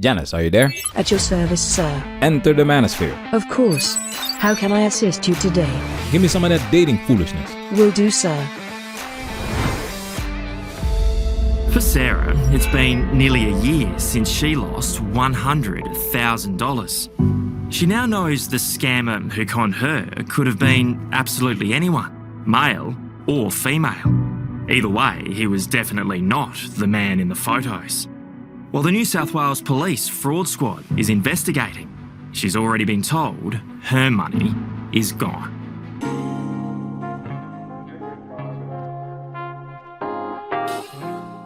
Janice, are you there? At your service, sir. Enter the manosphere. Of course. How can I assist you today? Give me some of that dating foolishness. Will do, sir. For Sarah, it's been nearly a year since she lost $100,000. She now knows the scammer who conned her could have been absolutely anyone, male or female. Either way, he was definitely not the man in the photos. While the New South Wales Police Fraud Squad is investigating, she's already been told her money is gone.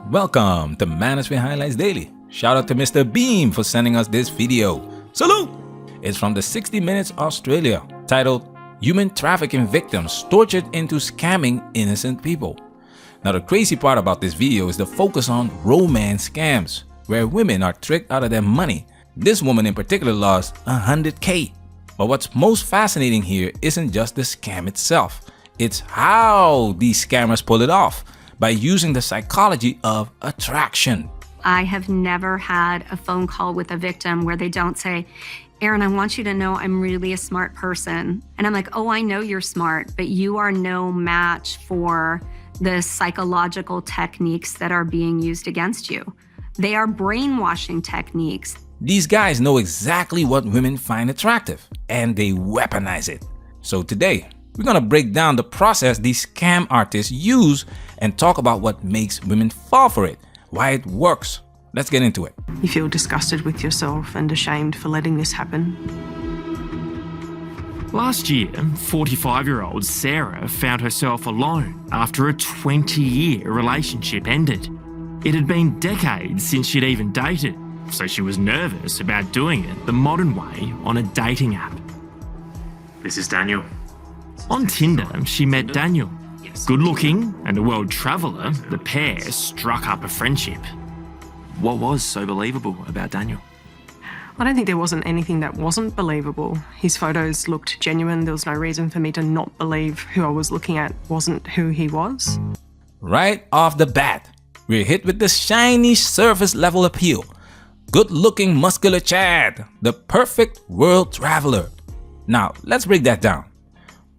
Welcome to Manosphere Highlights Daily. Shout out to Mr. Beam for sending us this video. Salute! It's from the 60 Minutes Australia, titled Human Trafficking Victims Tortured into Scamming Innocent People. Now the crazy part about this video is the focus on romance scams, where women are tricked out of their money. This woman in particular lost $100K. But what's most fascinating here isn't just the scam itself, it's how these scammers pull it off by using the psychology of attraction. I have never had a phone call with a victim where they don't say, Erin, I want you to know I'm really a smart person. And I'm like, oh, I know you're smart, but you are no match for the psychological techniques that are being used against you. They are brainwashing techniques. These guys know exactly what women find attractive, and they weaponize it. So today, we're gonna break down the process these scam artists use and talk about what makes women fall for it, why it works. Let's get into it. You feel disgusted with yourself and ashamed for letting this happen. Last year, 45-year-old Sarah found herself alone after a 20-year relationship ended. It had been decades since she'd even dated, so she was nervous about doing it the modern way on a dating app. This is Daniel. On Tinder, she met Daniel. Good-looking and a world traveller, the pair struck up a friendship. What was so believable about Daniel? I don't think there wasn't anything that wasn't believable. His photos looked genuine. There was no reason for me to not believe who I was looking at wasn't who he was. Right off the bat, we're hit with the shiny surface level appeal. Good-looking muscular Chad, the perfect world traveler. Now, let's break that down.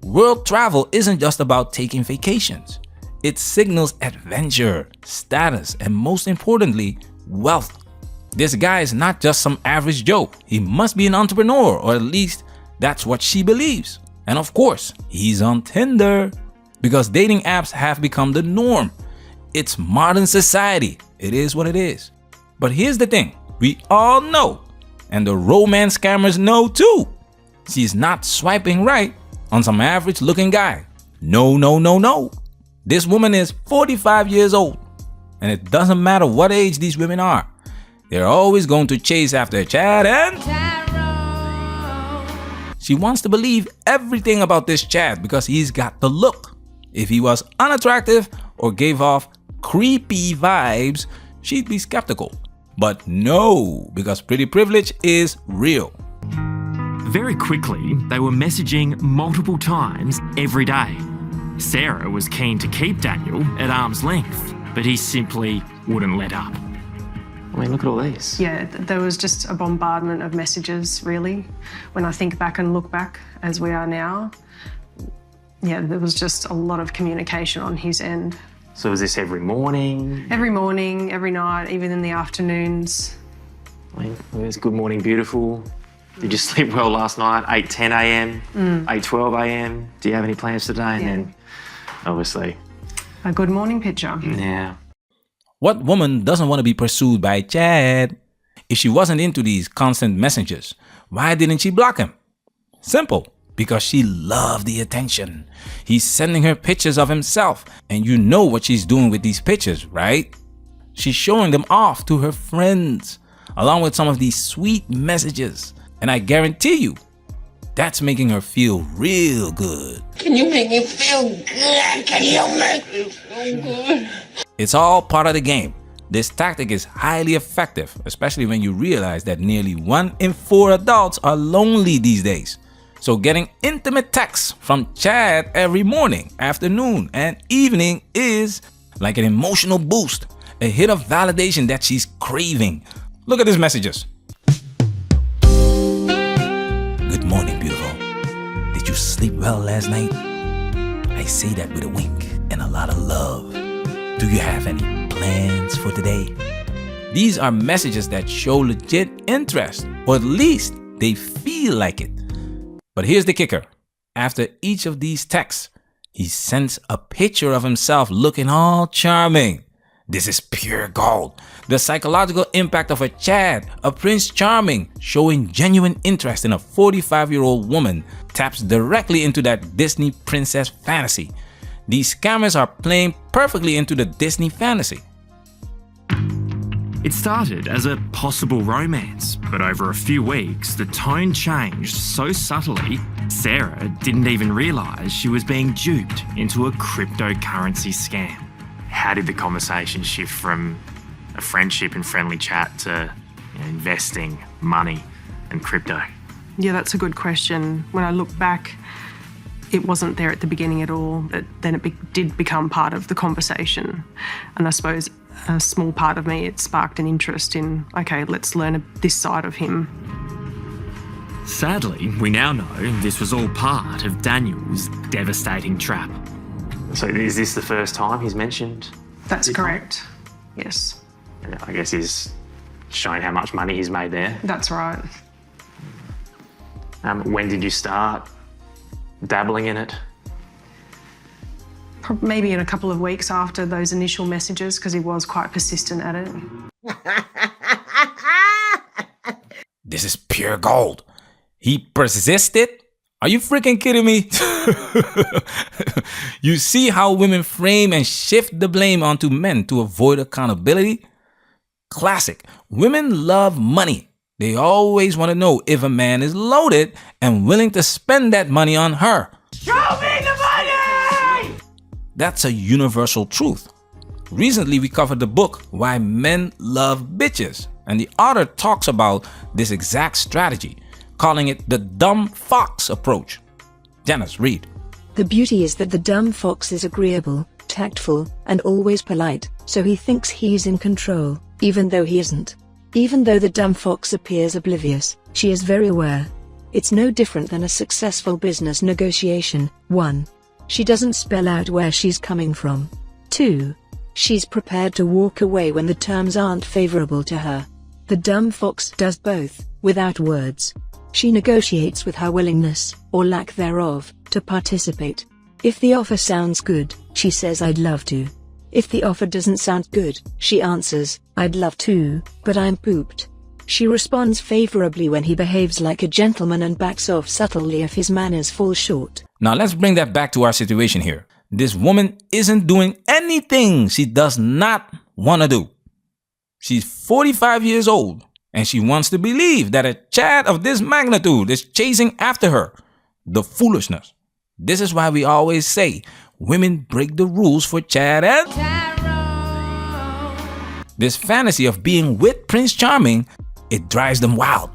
World travel isn't just about taking vacations. It signals adventure, status, and most importantly, wealth. This guy is not just some average Joe. He must be an entrepreneur, or at least that's what she believes. And of course, he's on Tinder because dating apps have become the norm. It's modern society. It is what it is. But here's the thing, we all know, and the romance scammers know too. She's not swiping right on some average looking guy. No, no, no, no. This woman is 45 years old, and it doesn't matter what age these women are. They're always going to chase after Chad and Tyrone. She wants to believe everything about this Chad because he's got the look. If he was unattractive or gave off creepy vibes, she'd be skeptical. But no, because pretty privilege is real. Very quickly, they were messaging multiple times every day. Sarah was keen to keep Daniel at arm's length, but he simply wouldn't let up. I mean, look at all these. Yeah, there was just a bombardment of messages, really. When I think back and look back as we are now, yeah, there was just a lot of communication on his end. So is this every morning? Every morning, every night, even in the afternoons. I mean, there's good morning, beautiful. Did you sleep well last night? 8:10 a.m., 8:12 a.m. Do you have any plans today? And then, obviously, a good morning picture. Yeah. What woman doesn't want to be pursued by Chad? If she wasn't into these constant messages, why didn't she block him? Simple, because she loved the attention. He's sending her pictures of himself, and you know what she's doing with these pictures, right? She's showing them off to her friends, along with some of these sweet messages. And I guarantee you, that's making her feel real good. Can you make me feel good? Can you make me feel good? It's all part of the game. This tactic is highly effective, especially when you realize that nearly 1 in 4 adults are lonely these days. So getting intimate texts from Chad every morning, afternoon, and evening is like an emotional boost, a hit of validation that she's craving. Look at these messages. sleep well last night? I say that with a wink and a lot of love. Do you have any plans for today? These are messages that show legit interest, or at least they feel like it. But here's the kicker. After each of these texts, he sends a picture of himself looking all charming. This is pure gold. The psychological impact of a Chad, a Prince Charming, showing genuine interest in a 45-year-old woman taps directly into that Disney princess fantasy. These scammers are playing perfectly into the Disney fantasy. It started as a possible romance, but over a few weeks, the tone changed so subtly, Sarah didn't even realise she was being duped into a cryptocurrency scam. How did the conversation shift from a friendship and friendly chat to investing, money and crypto? Yeah, that's a good question. When I look back, it wasn't there at the beginning at all, but then it did become part of the conversation. And I suppose a small part of me, it sparked an interest in, okay, let's learn this side of him. Sadly, we now know this was all part of Daniel's devastating trap. So is this the first time he's mentioned? That's correct. Yes. And I guess he's shown how much money he's made there. That's right. When did you start dabbling in it? Maybe in a couple of weeks after those initial messages, because he was quite persistent at it. This is pure gold. He persisted? Are you freaking kidding me? You see how women frame and shift the blame onto men to avoid accountability? Classic. Women love money. They always want to know if a man is loaded and willing to spend that money on her. Show me the money! That's a universal truth. Recently, we covered the book Why Men Love Bitches, and the author talks about this exact strategy, calling it the dumb fox approach. Janice, read. The beauty is that the dumb fox is agreeable, tactful, and always polite, so he thinks he's in control, even though he isn't. Even though the dumb fox appears oblivious, she is very aware. It's no different than a successful business negotiation. 1. She doesn't spell out where she's coming from. 2. She's prepared to walk away when the terms aren't favorable to her. The dumb fox does both, without words. She negotiates with her willingness, or lack thereof, to participate. If the offer sounds good, she says I'd love to. If the offer doesn't sound good, she answers, I'd love to, but I'm pooped. She responds favorably when he behaves like a gentleman and backs off subtly if his manners fall short. Now let's bring that back to our situation here. This woman isn't doing anything she does not want to do. She's 45 years old and she wants to believe that a Chad of this magnitude is chasing after her. The foolishness. This is why we always say women break the rules for Chad and Tyrone. This fantasy of being with Prince Charming, it drives them wild.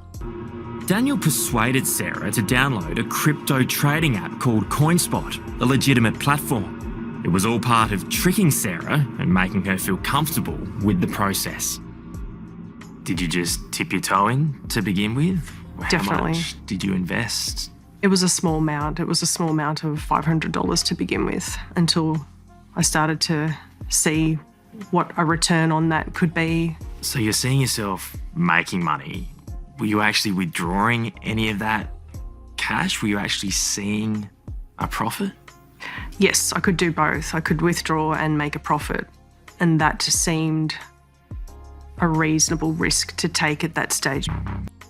Daniel persuaded Sarah to download a crypto trading app called CoinSpot, a legitimate platform. It was all part of tricking Sarah and making her feel comfortable with the process. Did you just tip your toe in to begin with? Definitely. How much did you invest? It was a small amount. It was a small amount of $500 to begin with, until I started to see what a return on that could be. So you're seeing yourself making money. Were you actually withdrawing any of that cash? Were you actually seeing a profit? Yes, I could do both. I could withdraw and make a profit. And that seemed a reasonable risk to take at that stage.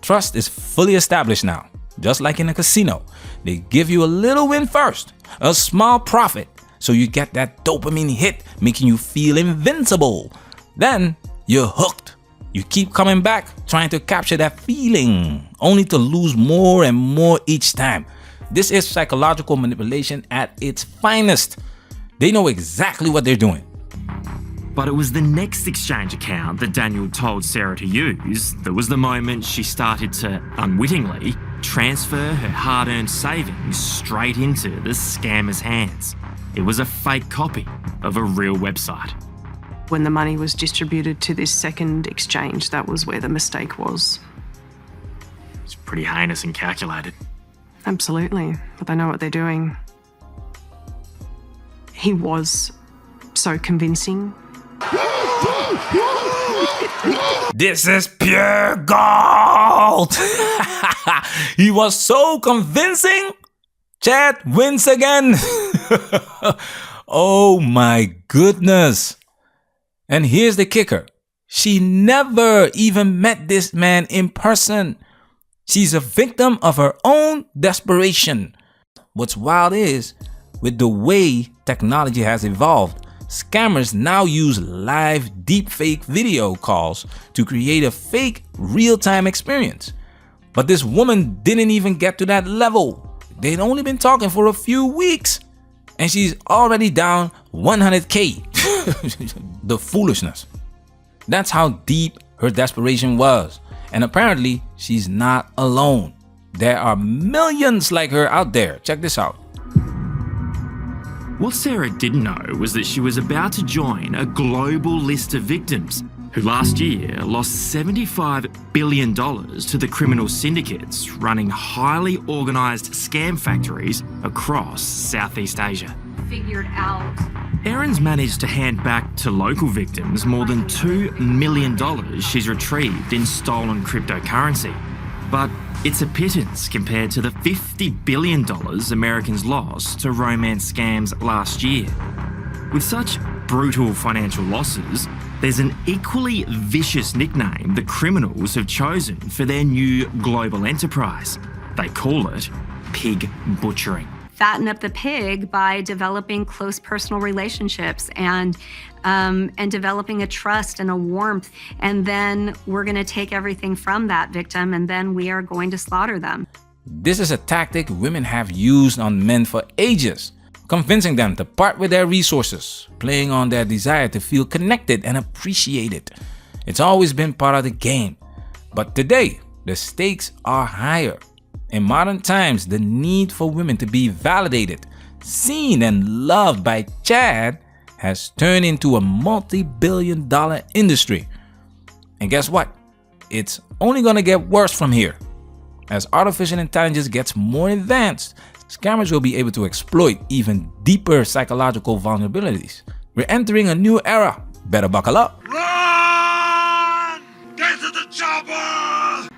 Trust is fully established now. Just like in a casino, they give you a little win first, a small profit, so you get that dopamine hit, making you feel invincible. Then you're hooked. You keep coming back, trying to capture that feeling, only to lose more and more each time. This is psychological manipulation at its finest. They know exactly what they're doing. But it was the next exchange account that Daniel told Sarah to use that was the moment she started to, unwittingly, transfer her hard-earned savings straight into the scammer's hands. It was a fake copy of a real website. When the money was distributed to this second exchange, that was where the mistake was. It's pretty heinous and calculated. Absolutely, but they know what they're doing. He was so convincing. This is pure gold! He was so convincing! Chad wins again! Oh my goodness! And here's the kicker. She never even met this man in person. She's a victim of her own desperation. What's wild is, with the way technology has evolved, scammers now use live deepfake video calls to create a fake real-time experience. But this woman didn't even get to that level. They'd only been talking for a few weeks and she's already down 100K. The foolishness. That's how deep her desperation was. And apparently she's not alone. There are millions like her out there. Check this out. What Sarah didn't know was that she was about to join a global list of victims who last year lost $75 billion to the criminal syndicates running highly organised scam factories across Southeast Asia. Figured out. Erin's managed to hand back to local victims more than $2 million she's retrieved in stolen cryptocurrency. But it's a pittance compared to the $50 billion Americans lost to romance scams last year. With such brutal financial losses, there's an equally vicious nickname the criminals have chosen for their new global enterprise. They call it pig butchering. Fatten up the pig by developing close personal relationships and developing a trust and a warmth. And then we're going to take everything from that victim and then we are going to slaughter them. This is a tactic women have used on men for ages, convincing them to part with their resources, playing on their desire to feel connected and appreciated. It's always been part of the game. But today, the stakes are higher. In modern times, the need for women to be validated, seen and loved by Chad has turned into a multi-billion-dollar industry. And guess what? It's only going to get worse from here. As artificial intelligence gets more advanced, scammers will be able to exploit even deeper psychological vulnerabilities. We're entering a new era. Better buckle up. Run! Get to the chopper!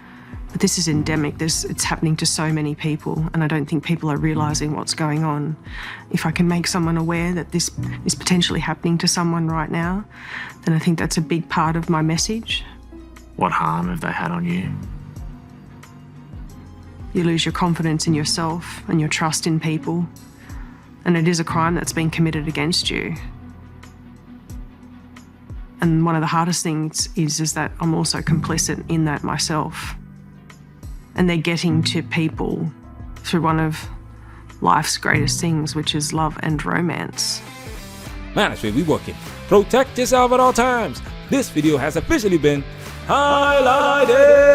But this is endemic. It's happening to so many people, and I don't think people are realising what's going on. If I can make someone aware that this is potentially happening to someone right now, then I think that's a big part of my message. What harm have they had on you? You lose your confidence in yourself and your trust in people, and it is a crime that's been committed against you. And one of the hardest things is that I'm also complicit in that myself. And they're getting to people through one of life's greatest things, which is love and romance. Man, that's where we working. Protect yourself at all times. This video has officially been highlighted.